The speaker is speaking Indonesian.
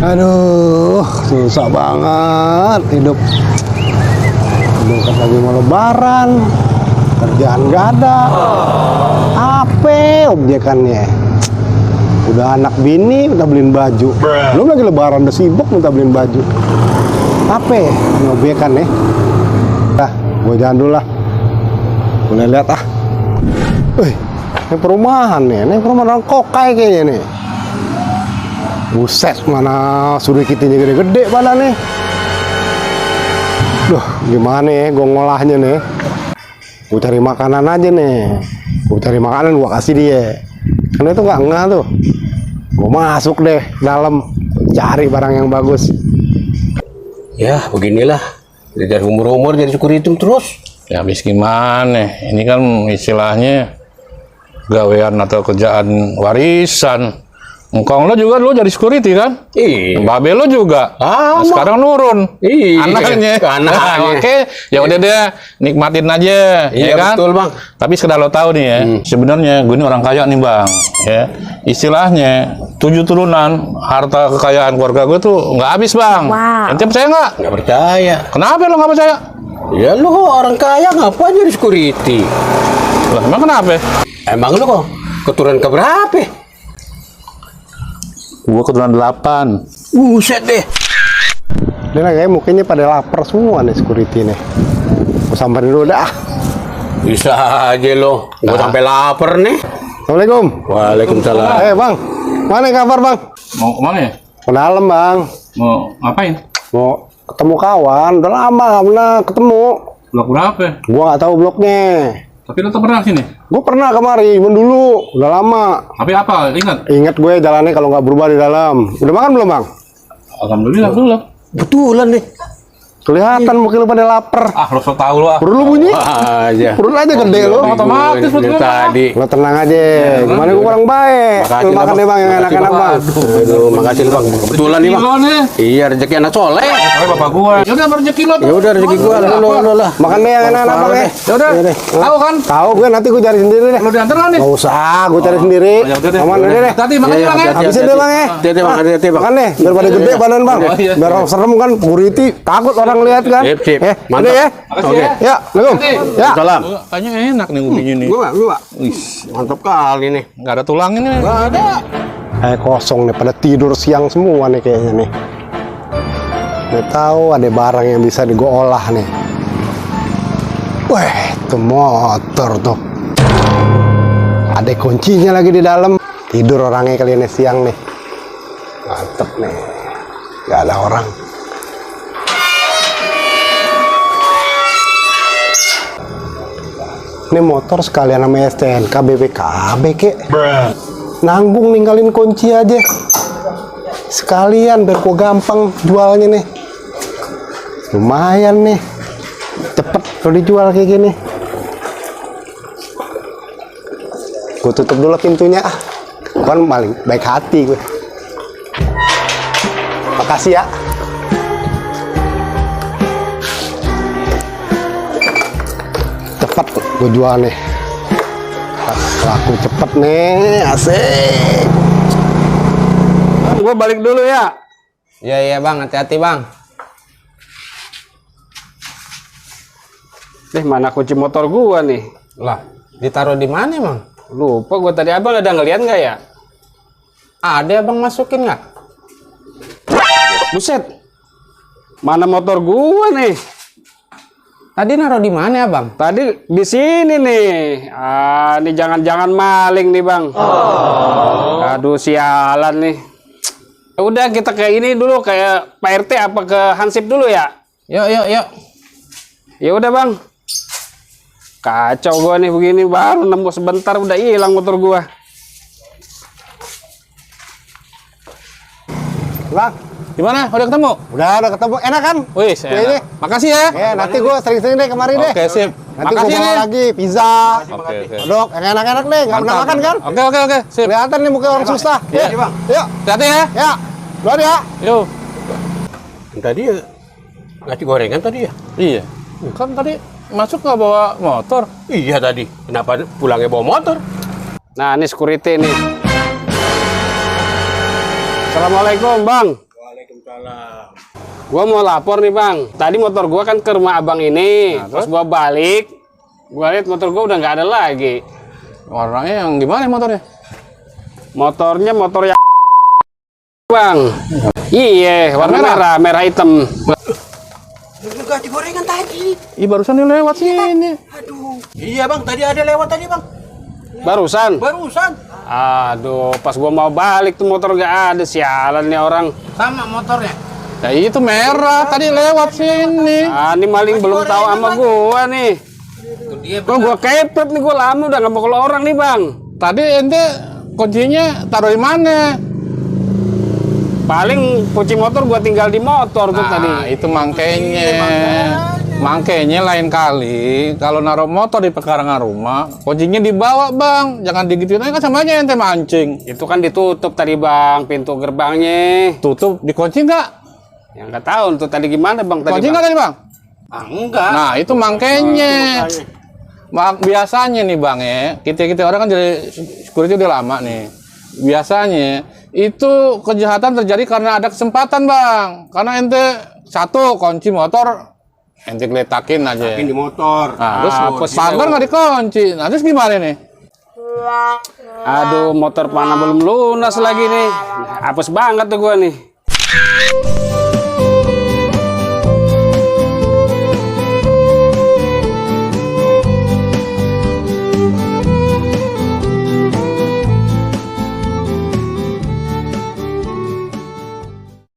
Aduh, susah banget hidup. Bentar lagi mau lebaran, kerjaan gak ada. Apa objekannya? Udah anak bini, udah beliin baju. Belum lagi lebaran, udah sibuk minta beliin baju. Apa ini objekan nih? Dah, gue jalan dulu lah. Boleh lihat ah. Ini perumahan nih, ini perumahan orang kokai kayaknya nih. Buset, mana surikitinya gede-gede pada nih. Duh, gimana ya gue ngolahnya nih. Gue cari makanan aja nih. Gue cari makanan, gue kasih dia. Karena itu nggak ngeh tuh. Gue masuk deh dalam, cari barang yang bagus. Ya, beginilah. Dari umur-umur jadi security terus. Ya habis gimana? Ini kan istilahnya gawean atau kerjaan warisan. Engkong lo juga dulu jadi security kan? Iya. Babe lo juga. Nah, sekarang nurun. Iya. Anaknya. Anaknya. Oke, ya udah deh, nikmatin aja, Iya, ya kan? betul, Bang. Tapi sekedar lo tahu nih ya, sebenarnya gue ini orang kaya nih, Bang. Ya. Istilahnya 7 turunan harta kekayaan keluarga gue tuh nggak habis, Bang. Wow. Ente percaya nggak? Nggak percaya. Kenapa lo nggak percaya? Ya lu orang kaya ngapain jadi security? Lah, emang kenapa? Emang lu kok keturunan keberapa? Gue keturunan 8. Buset deh. Dia kayak mukanya pada lapar semua nih security nih. Gue samperin dulu dah. Bisa aja lo. Gua sampai lapar nih. Assalamualaikum. Waalaikumsalam. Bang, mana kabar bang? Mau kemana ya? Ke dalam bang. Mau ngapain? Mau ketemu kawan. Udah lama gak pernah ketemu. Blok berapa? Gua nggak tahu bloknya. Tapi lo pernah sini? Gue pernah kemari, cuman dulu. Udah lama. Tapi apa? Ingat? Ingat gue jalannya kalau nggak berubah di dalam. Udah makan belum bang? Alhamdulillah belum. Betulan deh. Kelihatan mungkin lu pada lapar. Ah, lo so tau lo ah. Perut lu bunyi? Aja. Perut aja gede lu. Otomatis betul tadi. Lo tenang aja. Gimana gue kurang baik. Makasih, Lu makan Bang. deh bang yang Makasih, enak-enak bang. Aduh, makasih Bang. Kebetulan nih Bang. Kilo nih. Iya, rezeki anak soleh. Tapi bapak gua. Ya udah rezeki lo tuh. Ya udah rezeki gua lu lah. Makan deh yang enak-enak bang ya. Ya udah. Tahu kan? Tahu gue nanti gue cari sendiri deh. Lo diantar kan nih? Nggak usah, gue cari sendiri. Ya udah deh. Aman udah deh. Tadi makan Iya, bang ya. hati-hati. Habisin deh bang ya. Hati-hati Bang, hati-hati Bang. Makan deh, biar pada gede badan bang. Oh, iya. Biar serem kan, security takut orang lihat kan. Sip. Mantap ya. Makasih ya. Ya, Assalamualaikum. Ya. Salam. Kayaknya enak nih ubinya nih. Gua. Mantap kali nih. Nggak ada tulangnya nih. Nggak ada. Kosong nih, pada tidur siang semua nih kayaknya nih. Nggak tahu ada barang yang bisa gue olah nih. Wah, itu motor tuh. Ada kuncinya lagi di dalam. Tidur orangnya kali ini siang nih. Mantep nih. Nggak ada orang. Ini motor sekalian sama STNK BPKB kek. Nanggung ninggalin kunci aja. Sekalian biar gua gampang jualnya nih. Lumayan nih. Cepet kalau dijual kayak gini. Gue tutup dulu pintunya ah. Kan paling baik hati gue. Makasih ya. Cepet gue jual nih. Laku cepet nih, asik. Gue balik dulu ya. Iya Bang, hati-hati Bang. Mana kunci motor gua nih? Lah, ditaruh di mana Bang? Lupa gua tadi, abang ada ngeliat nggak ya? Ada Bang, masukin nggak? Buset, mana motor gua nih? Tadi naruh di mana Bang? Tadi di sini nih. Ah, ini jangan-jangan maling nih bang. Aduh sialan nih. Udah kita kayak ini dulu, kayak Pak RT apa ke Hansip dulu ya? Yuk. Ya udah bang. Kacau gua nih begini, baru nemu sebentar udah hilang motor gua. Bang, Gimana? Udah ketemu? udah ketemu. Enak kan? Wih, Ini. makasih ya. Ya, nanti gua sering-sering deh kemari deh. Oke, sip. Nanti gua Makasih bawa nih. lagi pizza. Oke. Dok, yang enak-enak nih, nggak pernah makan kan? Oke, sip. Kelihatan nih muka orang susah. Iya, Yuk, Bang. Yuk, Hati-hati ya. ya. Duluan ya. Yuk. Tadi ya ngasih gorengan tadi ya? Iya. Kan tadi masuk nggak bawa motor? Iya tadi. Kenapa pulangnya bawa motor? Nah, ini security nih. Assalamualaikum, Bang. Gua mau lapor nih bang. Tadi motor gua kan ke rumah abang ini. Terus gua balik. Gua lihat motor gua udah nggak ada lagi. Orangnya yang gimana motornya? Motornya motor yang bang. Iya, warna merah, merah hitam. Ganti gorengan tadi. Ih barusan dia lewat sini. Aduh. Iya bang, tadi ada lewat tadi bang. Barusan. Barusan. Aduh, pas gua mau balik tuh motor nggak ada. Sialan nih orang. Sama motornya. Ya itu merah tadi lewat sini. Ini maling belum tahu sama gua nih. Itu dia. Kok gua kepet nih, gua lama udah nggak mau keluar orang nih bang. Tadi ente kuncinya taruh di mana? Paling kunci motor gua tinggal di motor tuh tadi. Nah, itu makanya lain kali kalau naruh motor di pekarangan rumah, kuncinya dibawa bang, jangan digituin aja kan sama aja ente mancing. Itu kan ditutup tadi bang, pintu gerbangnya. Tutup, dikunci nggak? Yang nggak tahu tuh tadi gimana bang tadi. Kunci nggak tadi bang? Enggak. Nah itu makanya. Biasanya nih bang ya, kita orang kan jadi security udah lama nih. Biasanya itu kejahatan terjadi karena ada kesempatan bang. Karena ente satu kunci motor ente geletakin aja. Di motor. Nah, terus pagar nggak dikunci. Nah, terus gimana nih? Aduh, motor mana belum lunas lagi nih. Apes banget tuh gua nih.